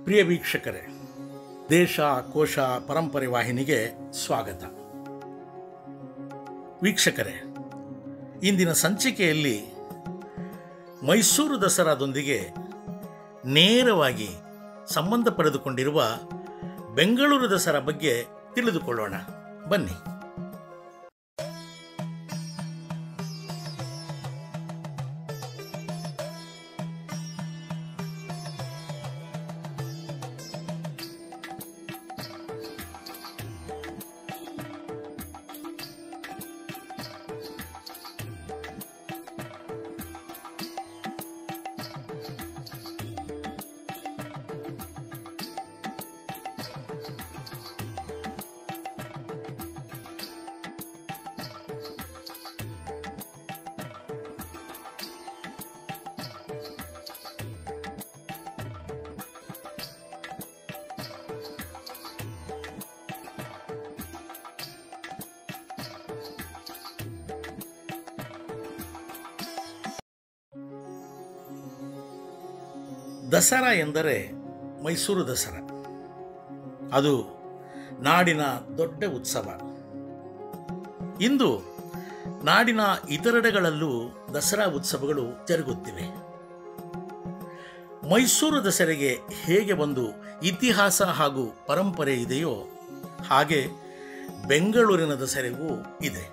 ಪ್ರಿಯ ವೀಕ್ಷಕರೇ, ದೇಶ ಕೋಶ ಪರಂಪರೆ ವಾಹಿನಿಗೆ ಸ್ವಾಗತ. ವೀಕ್ಷಕರೇ, ಇಂದಿನ ಸಂಚಿಕೆಯಲ್ಲಿ ಮೈಸೂರು ದಸರಾದೊಂದಿಗೆ ನೇರವಾಗಿ ಸಂಬಂಧ ಪಡೆದುಕೊಂಡಿರುವ ಬೆಂಗಳೂರು ದಸರಾ ಬಗ್ಗೆ ತಿಳಿದುಕೊಳ್ಳೋಣ. ಬನ್ನಿ. ದಸರಾ ಎಂದರೆ ಮೈಸೂರು ದಸರಾ. ಅದು ನಾಡಿನ ದೊಡ್ಡ ಉತ್ಸವ. ಇಂದು ನಾಡಿನ ಇತರೆಡೆಗಳಲ್ಲೂ ದಸರಾ ಉತ್ಸವಗಳು ಜರುಗುತ್ತಿವೆ. ಮೈಸೂರು ದಸರೆಗೆ ಹೇಗೆ ಒಂದು ಇತಿಹಾಸ ಹಾಗೂ ಪರಂಪರೆ ಇದೆಯೋ ಹಾಗೆ ಬೆಂಗಳೂರಿನ ದಸರೆಗೂ ಇದೆ.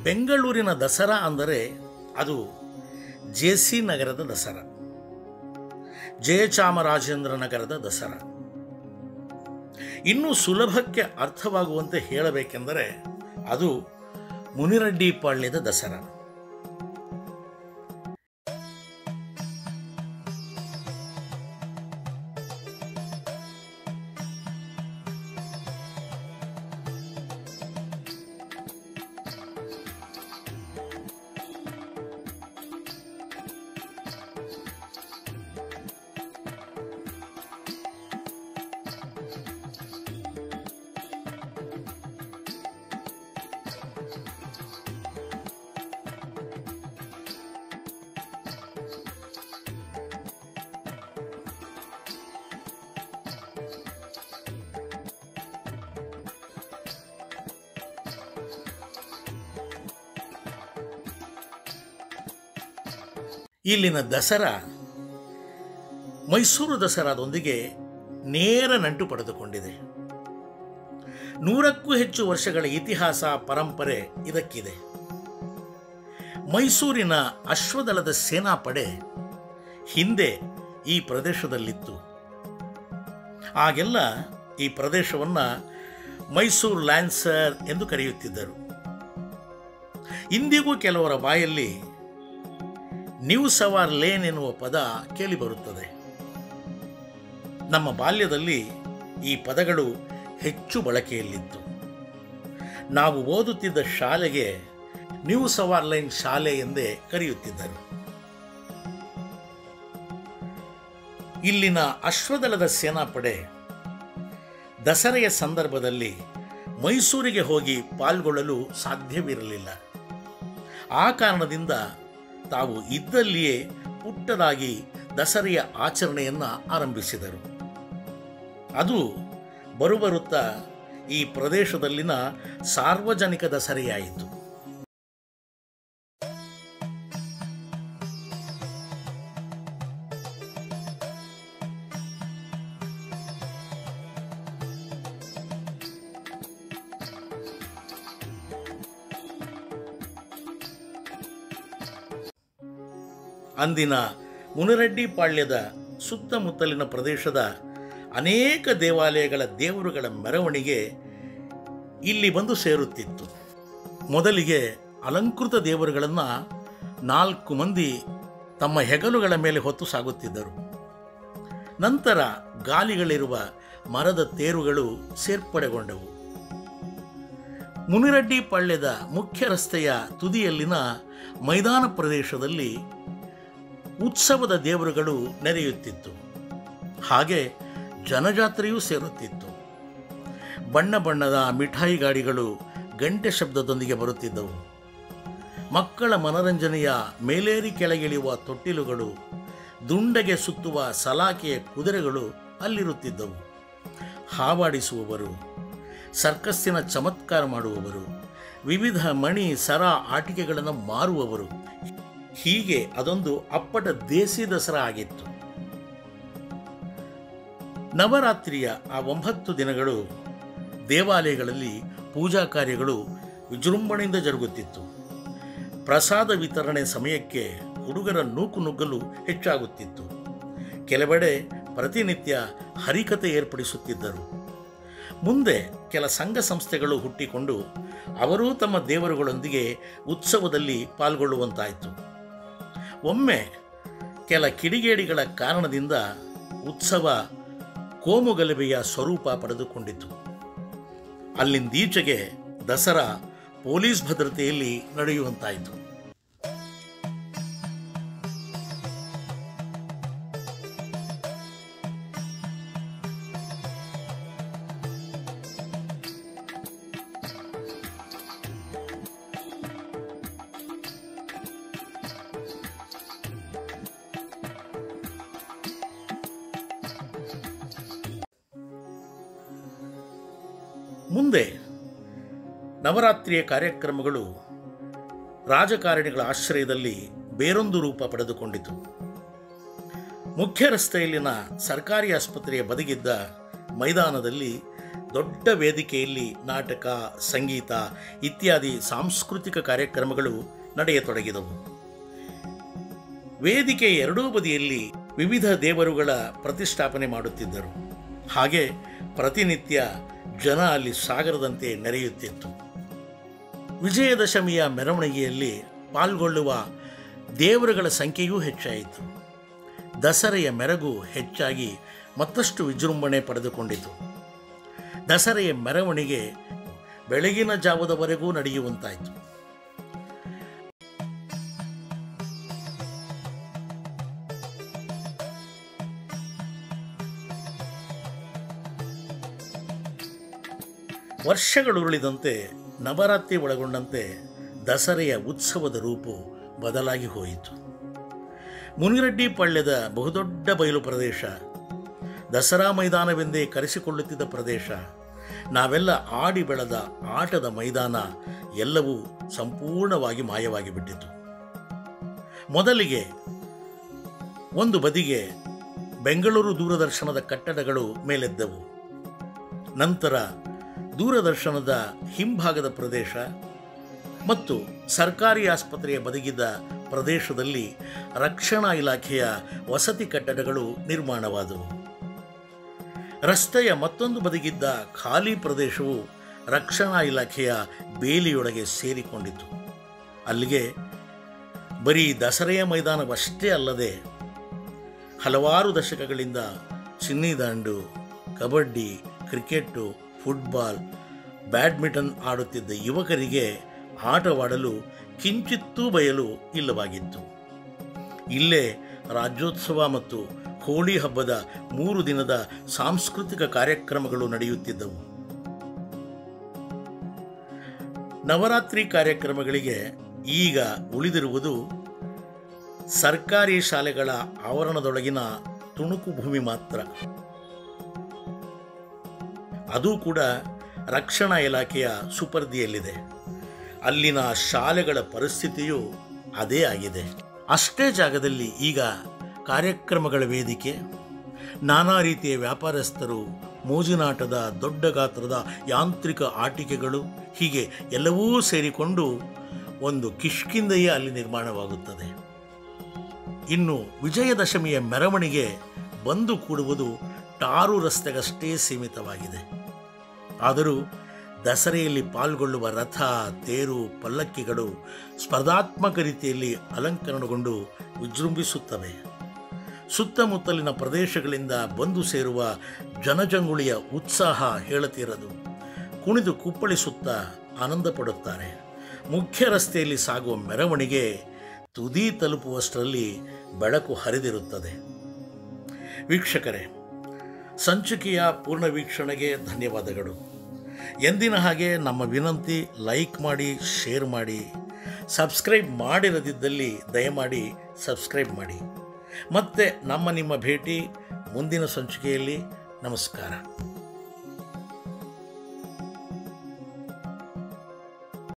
ಬೆಂಗಳೂರಿನ ದಸರಾ ಅಂದರೆ ಅದು ಜೆಸಿ ನಗರದ ದಸರಾ, ಜಯಚಾಮರಾಜೇಂದ್ರ ನಗರದ ದಸರಾ. ಇನ್ನೂ ಸುಲಭಕ್ಕೆ ಅರ್ಥವಾಗುವಂತೆ ಹೇಳಬೇಕೆಂದರೆ ಅದು ಮುನಿರೆಡ್ಡಿಪಾಳ್ಯದ ದಸರಾ. ಇಲ್ಲಿನ ದಸರಾ ಮೈಸೂರು ದಸರಾದೊಂದಿಗೆ ನೇರ ನಂಟು ಪಡೆದುಕೊಂಡಿದೆ. 100ಕ್ಕೂ ಹೆಚ್ಚು ವರ್ಷಗಳ ಇತಿಹಾಸ ಪರಂಪರೆ ಇದಕ್ಕಿದೆ. ಮೈಸೂರಿನ ಅಶ್ವದಳದ ಸೇನಾಪಡೆ ಹಿಂದೆ ಈ ಪ್ರದೇಶದಲ್ಲಿತ್ತು. ಆಗೆಲ್ಲ ಈ ಪ್ರದೇಶವನ್ನು ಮೈಸೂರು ಲ್ಯಾನ್ಸರ್ ಎಂದು ಕರೆಯುತ್ತಿದ್ದರು. ಇಂದಿಗೂ ಕೆಲವರ ಬಾಯಲ್ಲಿ ನ್ಯೂ ಸವಾರ್ ಲೇನ್ ಎನ್ನುವ ಪದ ಕೇಳಿಬರುತ್ತದೆ. ನಮ್ಮ ಬಾಲ್ಯದಲ್ಲಿ ಈ ಪದಗಳು ಹೆಚ್ಚು ಬಳಕೆಯಲ್ಲಿತ್ತು. ನಾವು ಓದುತ್ತಿದ್ದ ಶಾಲೆಗೆ ನ್ಯೂ ಸವಾರ್ ಲೈನ್ ಶಾಲೆ ಎಂದೇ ಕರೆಯುತ್ತಿದ್ದರು. ಇಲ್ಲಿನ ಅಶ್ವದಳದ ಸೇನಾಪಡೆ ದಸರೆಯ ಸಂದರ್ಭದಲ್ಲಿ ಮೈಸೂರಿಗೆ ಹೋಗಿ ಪಾಲ್ಗೊಳ್ಳಲು ಸಾಧ್ಯವಿರಲಿಲ್ಲ. ಆ ಕಾರಣದಿಂದ ತಾವು ಇದ್ದಲ್ಲಿಯೇ ಪುಟ್ಟದಾಗಿ ದಸರೆಯ ಆಚರಣೆಯನ್ನು ಆರಂಭಿಸಿದರು. ಅದು ಬರುಬರುತ್ತಾ ಈ ಪ್ರದೇಶದಲ್ಲಿನ ಸಾರ್ವಜನಿಕ ದಸರೆಯಾಯಿತು. ಅಂದಿನ ಮುನಿರೆಡ್ಡಿಪಾಳ್ಯದ ಸುತ್ತಮುತ್ತಲಿನ ಪ್ರದೇಶದ ಅನೇಕ ದೇವಾಲಯಗಳ ದೇವರುಗಳ ಮೆರವಣಿಗೆ ಇಲ್ಲಿ ಬಂದು ಸೇರುತ್ತಿತ್ತು. ಮೊದಲಿಗೆ ಅಲಂಕೃತ ದೇವರುಗಳನ್ನು 4 ಮಂದಿ ತಮ್ಮ ಹೆಗಲುಗಳ ಮೇಲೆ ಹೊತ್ತು ಸಾಗುತ್ತಿದ್ದರು. ನಂತರ ಗಾಲಿಗಳಿರುವ ಮರದ ತೇರುಗಳು ಸೇರ್ಪಡೆಗೊಂಡವು. ಮುನಿರಡ್ಡಿ ಪಾಳ್ಯದ ಮುಖ್ಯ ರಸ್ತೆಯ ತುದಿಯಲ್ಲಿನ ಮೈದಾನ ಪ್ರದೇಶದಲ್ಲಿ ಉತ್ಸವದ ದೇವರುಗಳು ನೆರೆಯುತ್ತಿತ್ತು. ಹಾಗೆ ಜನಜಾತ್ರೆಯೂ ಸೇರುತ್ತಿತ್ತು. ಬಣ್ಣ ಬಣ್ಣದ ಮಿಠಾಯಿ ಗಾಡಿಗಳು ಗಂಟೆ ಶಬ್ದದೊಂದಿಗೆ ಬರುತ್ತಿದ್ದವು. ಮಕ್ಕಳ ಮನರಂಜನೆಯ ಮೇಲೇರಿ ಕೆಳಗಿಳಿಯುವ ತೊಟ್ಟಿಲುಗಳು, ದುಂಡಗೆ ಸುತ್ತುವ ಸಲಾಕೆಯ ಕುದುರೆಗಳು ಅಲ್ಲಿರುತ್ತಿದ್ದವು. ಹಾವಾಡಿಸುವವರು, ಸರ್ಕಸ್ಸಿನ ಚಮತ್ಕಾರ ಮಾಡುವವರು, ವಿವಿಧ ಮಣಿ ಸರ ಆಟಿಕೆಗಳನ್ನು ಮಾರುವವರು, ಹೀಗೆ ಅದೊಂದು ಅಪ್ಪಟ ದೇಸಿ ದಸರಾ ಆಗಿತ್ತು. ನವರಾತ್ರಿಯ ಆ 9 ದಿನಗಳು ದೇವಾಲಯಗಳಲ್ಲಿ ಪೂಜಾ ಕಾರ್ಯಗಳು ವಿಜೃಂಭಣೆಯಿಂದ ಜರುಗುತ್ತಿತ್ತು. ಪ್ರಸಾದ ವಿತರಣೆ ಸಮಯಕ್ಕೆ ಹುಡುಗರ ನೂಕುನುಗ್ಗಲು ಹೆಚ್ಚಾಗುತ್ತಿತ್ತು. ಕೆಲವೆಡೆ ಪ್ರತಿನಿತ್ಯ ಹರಿಕತೆ ಏರ್ಪಡಿಸುತ್ತಿದ್ದರು. ಮುಂದೆ ಕೆಲ ಸಂಘ ಸಂಸ್ಥೆಗಳು ಹುಟ್ಟಿಕೊಂಡು ಅವರೂ ತಮ್ಮ ದೇವರುಗಳೊಂದಿಗೆ ಉತ್ಸವದಲ್ಲಿ ಪಾಲ್ಗೊಳ್ಳುವಂತಾಯಿತು. ಒಮ್ಮೆ ಕೆಲ ಕಿಡಿಗೇಡಿಗಳ ಕಾರಣದಿಂದ ಉತ್ಸವ ಕೋಮುಗಲಭೆಯ ಸ್ವರೂಪ ಪಡೆದುಕೊಂಡಿತು. ಅಲ್ಲಿಂದೀಚೆಗೆ ದಸರಾ ಪೊಲೀಸ್ ಭದ್ರತೆಯಲ್ಲಿ ನಡೆಯುವಂತಾಯಿತು. ಮುಂದೆ ನವರಾತ್ರಿಯ ಕಾರ್ಯಕ್ರಮಗಳು ರಾಜಕಾರಣಿಗಳ ಆಶ್ರಯದಲ್ಲಿ ಬೇರೊಂದು ರೂಪ ಪಡೆದುಕೊಂಡಿತು. ಮುಖ್ಯ ರಸ್ತೆಯಲ್ಲಿನ ಸರ್ಕಾರಿ ಆಸ್ಪತ್ರೆಯ ಬದಿಗಿದ್ದ ಮೈದಾನದಲ್ಲಿ ದೊಡ್ಡ ವೇದಿಕೆಯಲ್ಲಿ ನಾಟಕ, ಸಂಗೀತ ಇತ್ಯಾದಿ ಸಾಂಸ್ಕೃತಿಕ ಕಾರ್ಯಕ್ರಮಗಳು ನಡೆಯತೊಡಗಿದವು. ವೇದಿಕೆಯ ಎರಡೂ ಬದಿಯಲ್ಲಿ ವಿವಿಧ ದೇವರುಗಳ ಪ್ರತಿಷ್ಠಾಪನೆ ಮಾಡುತ್ತಿದ್ದರು. ಹಾಗೆ ಪ್ರತಿನಿತ್ಯ ಜನ ಅಲ್ಲಿ ಸಾಗರದಂತೆ ನೆರೆಯುತ್ತಿತ್ತು. ವಿಜಯದಶಮಿಯ ಮೆರವಣಿಗೆಯಲ್ಲಿ ಪಾಲ್ಗೊಳ್ಳುವ ದೇವರುಗಳ ಸಂಖ್ಯೆಯೂ ಹೆಚ್ಚಾಯಿತು. ದಸರೆಯ ಮೆರಗು ಹೆಚ್ಚಾಗಿ ಮತ್ತಷ್ಟು ವಿಜೃಂಭಣೆ ಪಡೆದುಕೊಂಡಿತು. ದಸರೆಯ ಮೆರವಣಿಗೆ ಬೆಳಗಿನ ಜಾವದವರೆಗೂ ನಡೆಯುವಂತಾಯಿತು. ವರ್ಷಗಳುರುಳಿದಂತೆ ನವರಾತ್ರಿ ಒಳಗೊಂಡಂತೆ ದಸರೆಯ ಉತ್ಸವದ ರೂಪು ಬದಲಾಗಿ ಹೋಯಿತು. ಮುನಿರಡ್ಡಿ ಪಾಳ್ಯದ ಬಹುದೊಡ್ಡ ಬಯಲು ಪ್ರದೇಶ, ದಸರಾ ಮೈದಾನವೆಂದೇ ಕರೆಸಿಕೊಳ್ಳುತ್ತಿದ್ದ ಪ್ರದೇಶ, ನಾವೆಲ್ಲ ಆಡಿ ಬೆಳೆದ ಆಟದ ಮೈದಾನ ಎಲ್ಲವೂ ಸಂಪೂರ್ಣವಾಗಿ ಮಾಯವಾಗಿ ಬಿಟ್ಟಿತು. ಮೊದಲಿಗೆ ಒಂದು ಬದಿಗೆ ಬೆಂಗಳೂರು ದೂರದರ್ಶನದ ಕಟ್ಟಡಗಳು ಮೇಲೆದ್ದವು. ನಂತರ ದೂರದರ್ಶನದ ಹಿಂಭಾಗದ ಪ್ರದೇಶ ಮತ್ತು ಸರ್ಕಾರಿ ಆಸ್ಪತ್ರೆಯ ಬದಿಗಿದ್ದ ಪ್ರದೇಶದಲ್ಲಿ ರಕ್ಷಣಾ ಇಲಾಖೆಯ ವಸತಿ ಕಟ್ಟಡಗಳು ನಿರ್ಮಾಣವಾದವು. ರಸ್ತೆಯ ಮತ್ತೊಂದು ಬದಿಗಿದ್ದ ಖಾಲಿ ಪ್ರದೇಶವು ರಕ್ಷಣಾ ಇಲಾಖೆಯ ಬೇಲಿಯೊಳಗೆ ಸೇರಿಕೊಂಡಿತು. ಅಲ್ಲಿಗೆ ಬರೀ ದಸರೆಯ ಮೈದಾನವಷ್ಟೇ ಅಲ್ಲದೆ ಹಲವಾರು ದಶಕಗಳಿಂದ ಚಿನ್ನಿದಾಂಡು, ಕಬಡ್ಡಿ, ಕ್ರಿಕೆಟ್ಟು, ಫುಟ್ಬಾಲ್, ಬ್ಯಾಡ್ಮಿಂಟನ್ ಆಡುತ್ತಿದ್ದ ಯುವಕರಿಗೆ ಆಟವಾಡಲು ಕಿಂಚಿತ್ತೂ ಬಯಲು ಇಲ್ಲವಾಗಿತ್ತು. ಇಲ್ಲೇ ರಾಜ್ಯೋತ್ಸವ ಮತ್ತು ಹೋಳಿ ಹಬ್ಬದ 3 ದಿನದ ಸಾಂಸ್ಕೃತಿಕ ಕಾರ್ಯಕ್ರಮಗಳು ನಡೆಯುತ್ತಿದ್ದವು. ನವರಾತ್ರಿ ಕಾರ್ಯಕ್ರಮಗಳಿಗೆ ಈಗ ಉಳಿದಿರುವುದು ಸರ್ಕಾರಿ ಶಾಲೆಗಳ ಆವರಣದೊಳಗಿನ ತುಣುಕು ಭೂಮಿ ಮಾತ್ರ. ಅದು ಕೂಡ ರಕ್ಷಣಾ ಇಲಾಖೆಯ ಸುಪರ್ದಿಯಲ್ಲಿದೆ. ಅಲ್ಲಿನ ಶಾಲೆಗಳ ಪರಿಸ್ಥಿತಿಯೂ ಅದೇ ಆಗಿದೆ. ಅಷ್ಟೇ ಜಾಗದಲ್ಲಿ ಈಗ ಕಾರ್ಯಕ್ರಮಗಳ ವೇದಿಕೆ, ನಾನಾ ರೀತಿಯ ವ್ಯಾಪಾರಸ್ಥರು, ಮೋಜಿನಾಟದ ದೊಡ್ಡ ಗಾತ್ರದ ಯಾಂತ್ರಿಕ ಆಟಿಕೆಗಳು, ಹೀಗೆ ಎಲ್ಲವೂ ಸೇರಿಕೊಂಡು ಒಂದು ಕಿಷ್ಕಿಂದೆಯೇ ಅಲ್ಲಿ ಇನ್ನು ವಿಜಯದಶಮಿಯ ಮೆರವಣಿಗೆ ಬಂದು ಕೂಡುವುದು ಟಾರು ರಸ್ತೆಗಷ್ಟೇ ಸೀಮಿತವಾಗಿದೆ. ಆದರೂ ದಸರೆಯಲ್ಲಿ ಪಾಲ್ಗೊಳ್ಳುವ ರಥ, ತೇರು, ಪಲ್ಲಕ್ಕಿಗಳು ಸ್ಪರ್ಧಾತ್ಮಕ ರೀತಿಯಲ್ಲಿ ಅಲಂಕರಣಗೊಂಡು ವಿಜೃಂಭಿಸುತ್ತವೆ. ಸುತ್ತಮುತ್ತಲಿನ ಪ್ರದೇಶಗಳಿಂದ ಬಂದು ಸೇರುವ ಜನಜಂಗುಳಿಯ ಉತ್ಸಾಹ ಹೇಳತೀರದು. ಕುಣಿದು ಕುಪ್ಪಳಿಸುತ್ತಾ ಆನಂದ ಪಡುತ್ತಾರೆ. ಮುಖ್ಯ ರಸ್ತೆಯಲ್ಲಿ ಸಾಗುವ ಮೆರವಣಿಗೆ ತುದಿ ತಲುಪುವಷ್ಟರಲ್ಲಿ ಬೆಳಕು ಹರಿದಿರುತ್ತದೆ. ವೀಕ್ಷಕರೇ, ಸಂಚಿಕೆಯ ಪೂರ್ಣ ವೀಕ್ಷಣೆಗೆ ಧನ್ಯವಾದಗಳು. ಎಂದಿನ ಹಾಗೆ ನಮ್ಮ ವಿನಂತಿ, ಲೈಕ್ ಮಾಡಿ, ಶೇರ್ ಮಾಡಿ. ಸಬ್ಸ್ಕ್ರೈಬ್ ಮಾಡಿರದಿದ್ದಲ್ಲಿ ದಯಮಾಡಿ ಸಬ್ಸ್ಕ್ರೈಬ್ ಮಾಡಿ. ಮತ್ತೆ ನಿಮ್ಮ ಭೇಟಿ ಮುಂದಿನ ಸಂಚಿಕೆಯಲ್ಲಿ. ನಮಸ್ಕಾರ.